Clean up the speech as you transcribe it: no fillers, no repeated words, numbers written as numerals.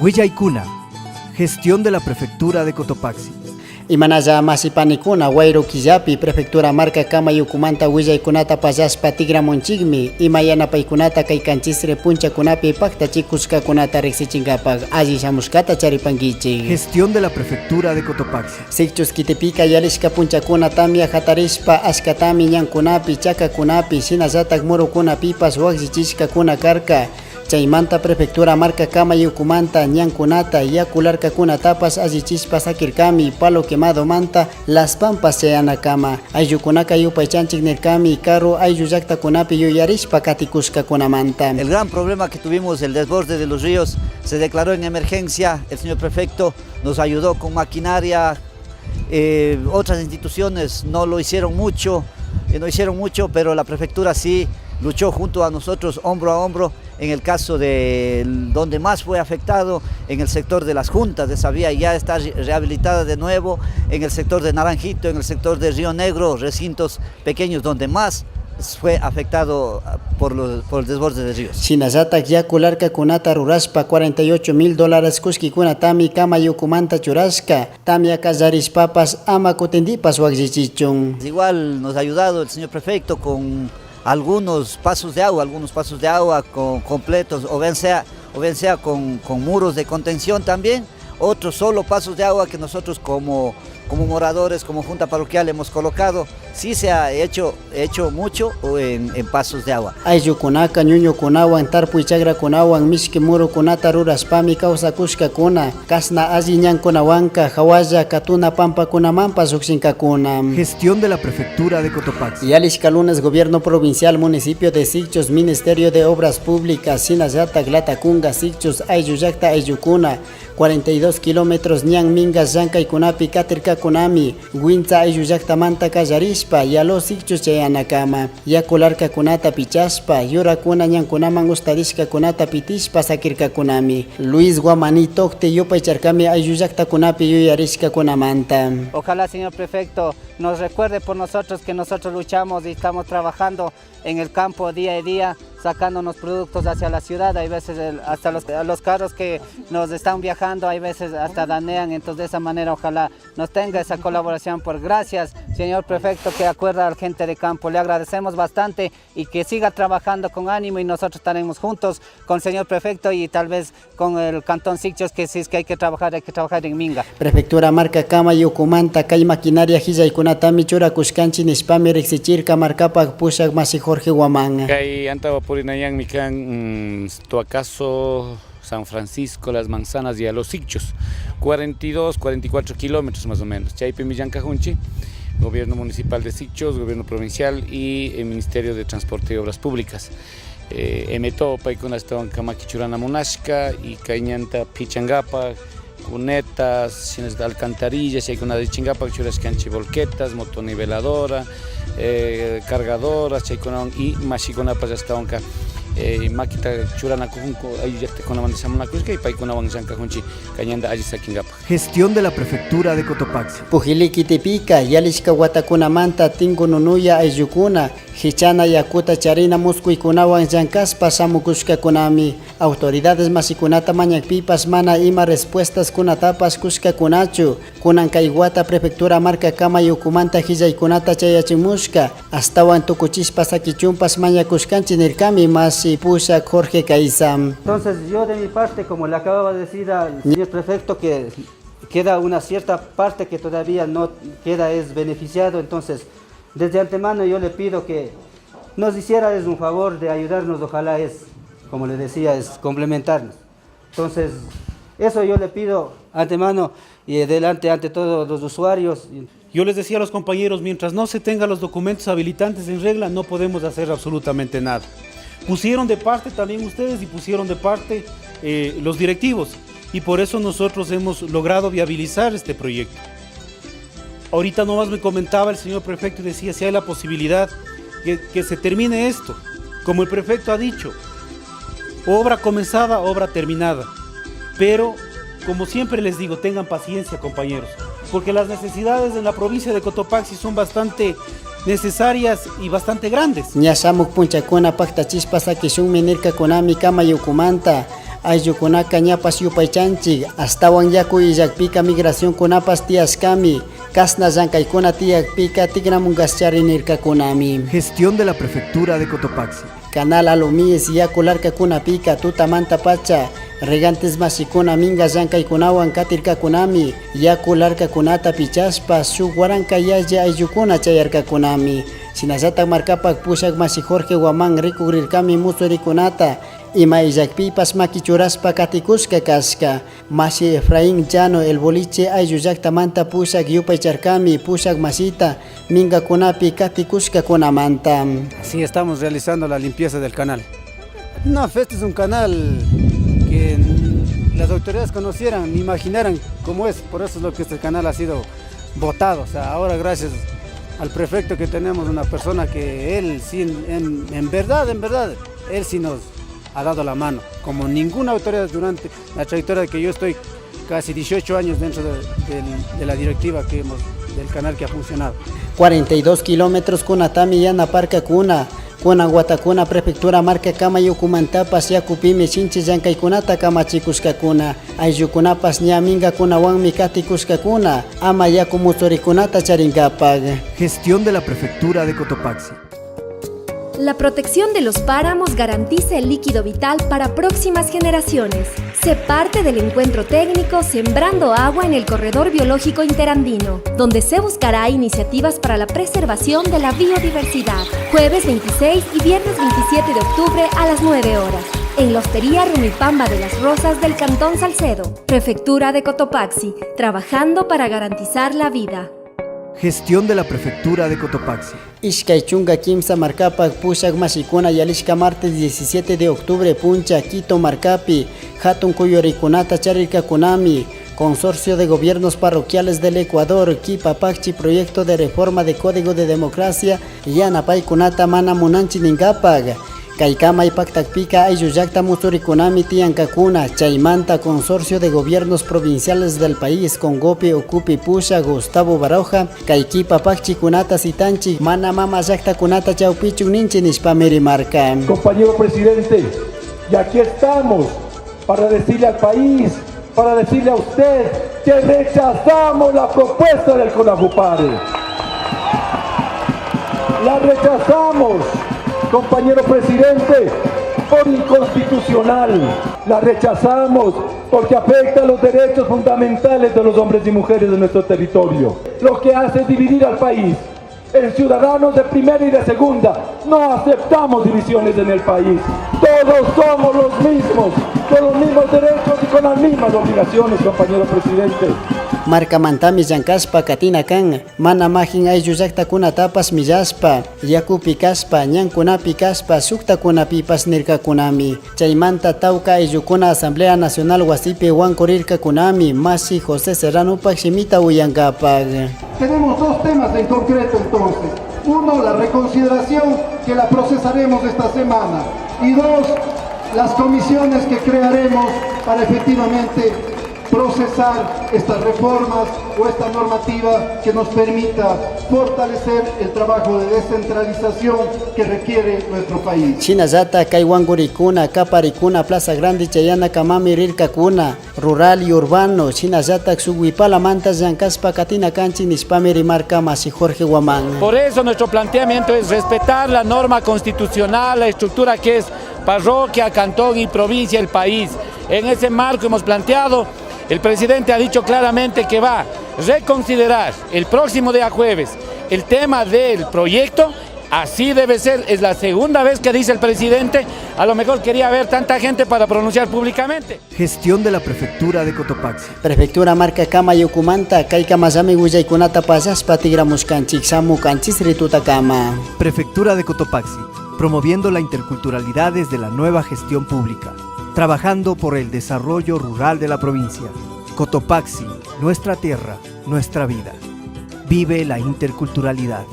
Huillaykuna, gestión de la prefectura de Cotopaxi. Imanalla masipanikuna Wayru Killapi prefectura marca Kamayukumanta Huillaykunata pallashpa tigramunchikmi ima yanapaykunata kay kanchisre punchakunapi paktachikusqakunata riqsichinkapak alli shamushkata charipankichik. Gestión de la prefectura de Cotopaxi. Sikchus kitipika yalishka punchakuna tamia hatarishpa ashkatami ñankunapi chakakunapi shinallatak murukunapipas waqllichishkakuna karka. Chaymanta prefectura marca Kamayukumanta ñankunata yakularkakunatapas allichispa sakirkami palo quemado manta Las Pampas chayanakama ayllukunaka yupaychanchik nirkami carro ayllu llaqtakunapi yuyarishpa katikushkakunamanta. El gran problema que tuvimos, el desborde de los ríos, se declaró en emergencia. El señor prefecto nos ayudó con maquinaria. Otras instituciones no hicieron mucho, pero la prefectura sí luchó junto a nosotros hombro a hombro. En el caso de donde más fue afectado, en el sector de las juntas de esa vía, ya está rehabilitada de nuevo, en el sector de Naranjito, en el sector de Río Negro, recintos pequeños donde más fue afectado por el desborde de ríos. Shinallatak yakularka kunata rurashpa $48,000 kushkikunatami Kamayukumanta churashka tamia kallarishpapas ama kutindipas waqllichichun. Igual nos ha ayudado el señor prefecto con algunos pasos de agua completos, o bien sea con muros de contención también, otros solo pasos de agua que nosotros como moradores, como junta parroquial hemos colocado. Sí se ha hecho mucho en pasos de agua. Ayllukunaka ñuñukunawan tarpuychagrakunawan mishki murukunata rurashpami kawsakushkakuna kasna alli ñankunawanka hawalla katuna pampakunamanpas llukshinkakuna. Gestión de la prefectura de Cotopaxi. Yalishka lunes gobierno provincial municipio de Sikchus ministerio de obras públicas Shinallatak Latacunga Sikchus ayllu llaqta ayllukuna 42 kilómetros ñan mingas llankaykunapi katirkakunami winza ayllu llaqtamanta kallarishpa yalo Sikchus chayanakama yakularkakunata pichashpa yurakuna ñankunaman ustadishkakunata pitishpa sakirkakunami Luis Guamani tokte yupaycharkami ayllu llaqtakunapi yuyarishkakunamanta. Ojalá, señor prefecto, nos recuerde por nosotros que nosotros luchamos y estamos trabajando en el campo día a día, sacándonos productos hacia la ciudad. Hay veces hasta los carros que nos están viajando, hay veces hasta dañan. Entonces de esa manera ojalá nos tenga esa colaboración. Por gracias, señor prefecto, que acuerda a la gente de campo. Le agradecemos bastante y que siga trabajando con ánimo, y nosotros estaremos juntos con el señor prefecto y tal vez con el cantón Sikchus, que si es que hay que trabajar en Minga. Prefectura marca Kamayukumanta kay maquinaria hillaykunatami churakushkanchik nishpami riqsichirka markapak pushak masi Jorge Guamán. Purinayan Mican, Tuacaso, San Francisco, Las Manzanas y a los Sikchus, 44 kilómetros más o menos. Chaype Millancajunchi, gobierno municipal de Sikchus, gobierno provincial y el Ministerio de Transporte y Obras Públicas. Emeto, Paikuna estaban Kamakichurana Munashka y Cañanta Pichangapa, cunetas, llenas de alcantarillas, hay una de Chingapa, churascanchi volquetas, motoniveladora, cargadoras, y mashikonapas hasta onka maquita churana kujunko ahí ya te con la banda samana kuzka y paikuna wanjanka junchi cañanda allí sakingapa. Gestión de la prefectura de Cotopaxi. Pujiliki tipika yalishka watakunamanta tingununuya ayllukuna hichana yakuta charina muskuykunawan llankaspa samukushkakunami autoridades masikunata mañakpipas mana ima respuestas kunatapas kushkakunachu kunan kay wata prefectura marca Kamayukumanta hillaykunata chayachimushka astawan tukuchispa sakichumpas mañakushkanchi nirkami masi pushak Jorge Caizam. Entonces yo de mi parte, como le acababa de decir al señor prefecto, que queda una cierta parte que todavía no queda es beneficiado. Entonces desde antemano yo le pido que nos hiciera un favor de ayudarnos. Ojalá como le decía, es complementarnos. Entonces eso yo le pido antemano y delante ante todos los usuarios. Yo les decía a los compañeros, mientras no se tengan los documentos habilitantes en regla, no podemos hacer absolutamente nada. Pusieron de parte también ustedes y pusieron de parte los directivos, y por eso nosotros hemos logrado viabilizar este proyecto. Ahorita nomás me comentaba el señor prefecto y decía si hay la posibilidad que se termine esto. Como el prefecto ha dicho, obra comenzada, obra terminada. Pero, como siempre les digo, tengan paciencia, compañeros, porque las necesidades en la provincia de Cotopaxi son bastante necesarias y bastante grandes. Ñasamuk punchakuna paktachispa sakishunmi nirkakunami Kamayukumanta ayllukunaka ñapas yupaychanchik astawan yaku illakpika migración kunapas tiyaskami kasna llankaykuna tiyakpika tikramungascharrinirkakunami. Gestión de la Prefectura de Cotopaxi. Canal Alumies yaku larkakunapika tutamanta pacha regantes masikuna minga llankaykunawan katirkakunami yaku larkakunata pichaspa shuk warankayalla ayllukuna chayarkakunami. Shinallatak markapak pushak masi Jorge Guamán rikukrirkami musurikunata ima illakpipas makichuraspa katikushka kashka. Masi Efraín Llano el boliche ayllu llaktamanta pushak yupaycharkami pushak masita mingakunapi katikushka kunamanta. Sí, estamos realizando la limpieza del canal. No, este es un canal que las autoridades conocieran, ni imaginaran cómo es. Por eso es lo que este canal ha sido votado. O sea, ahora gracias al prefecto que tenemos una persona que él sí, en verdad, él sí nos ha dado la mano. Como ninguna autoridad durante la trayectoria que yo estoy casi 18 años dentro de la directiva del canal que ha funcionado. 42 kilómetros kunatami yanaparka kuna Guatacuna prefectura marca kama yukumantapas yakupimi chinchi llankaykunata kamachikushkakuna ayllukunapas ñaminga kunawanmi katikushkakuna ama yaku musurikunata charinkapak. Gestión de la Prefectura de Cotopaxi. La protección de los páramos garantiza el líquido vital para próximas generaciones. Sé parte del encuentro técnico Sembrando Agua en el Corredor Biológico Interandino, donde se buscará iniciativas para la preservación de la biodiversidad. Jueves 26 y viernes 27 de octubre a las 9 horas. En la Hostería Rumipamba de las Rosas del Cantón Salcedo. Prefectura de Cotopaxi, trabajando para garantizar la vida. Gestión de la Prefectura de Cotopaxi. Ishkaychunga Kimsa Marcapac Pushak Mashikuna Yalishka martes 17 de octubre Puncha Quito Marcapi Hatun Kuyorikunata Charirka Kunami Consorcio de Gobiernos Parroquiales del Ecuador Kipapachi Proyecto de Reforma de Código de Democracia Yanapay Kunata Mana Munanchi Ningapag Kaikama y Pactacpica Ayuyakta Musurikunami Tiancacuna Chaimanta Consorcio de Gobiernos Provinciales del país con Gopi Ocupi Pusha Gustavo Baroja Kaikipa Pachi Kunata Sitanchi Mana Mama Yakta Kunata Chaupichu Ninchi Nishpameri Marca. Compañero presidente, y aquí estamos para decirle al país, para decirle a usted que rechazamos la propuesta del CONAJUPARE. La rechazamos, compañero presidente, por inconstitucional. La rechazamos porque afecta los derechos fundamentales de los hombres y mujeres de nuestro territorio. Lo que hace es dividir al país en ciudadanos de primera y de segunda. No aceptamos divisiones en el país. Todos somos los mismos, con los mismos derechos y con las mismas obligaciones, compañero presidente. Marca Mantami Yankaspa Katina Kan Mana Majin Ayuyakta Kuna Tapas Millaspa Yakupi Kaspa Ñankunapi Kaspa Sukta Kunapipas Nirka Kunami Chaymanta Tauka Ayukuna Asamblea Nacional Wasipi Huancorirka Kunami Masi José Serrano Paximita Uyangapak. Tenemos dos temas en concreto entonces. Uno, la reconsideración que la procesaremos esta semana. Y dos, las comisiones que crearemos para efectivamente procesar estas reformas o esta normativa que nos permita fortalecer el trabajo de descentralización que requiere nuestro país. Chinazata, Kaiwangurikuna, Kaparikuna, Plaza Grande, Chayana, Kamami, Rirkakuna, rural y urbano, Chinazata, Xuguipala, Mantas, Yankaspa, Katina, Canchi, Nispameri, Marca, Masi, Jorge Guamán. Por eso nuestro planteamiento es respetar la norma constitucional, la estructura que es parroquia, cantón y provincia del país. En ese marco hemos planteado. El presidente ha dicho claramente que va a reconsiderar el próximo día jueves el tema del proyecto, así debe ser, es la segunda vez que dice el presidente, a lo mejor quería ver tanta gente para pronunciar públicamente. Gestión de la Prefectura de Cotopaxi. Prefectura marca Kama Yukumanta, Kaika Mazami Guyaykunata Pazas, Patigramuscanchik, Samu Canchis Ritutakama. Prefectura de Cotopaxi, promoviendo la interculturalidad desde la nueva gestión pública. Trabajando por el desarrollo rural de la provincia. Cotopaxi, nuestra tierra, nuestra vida. Vive la interculturalidad.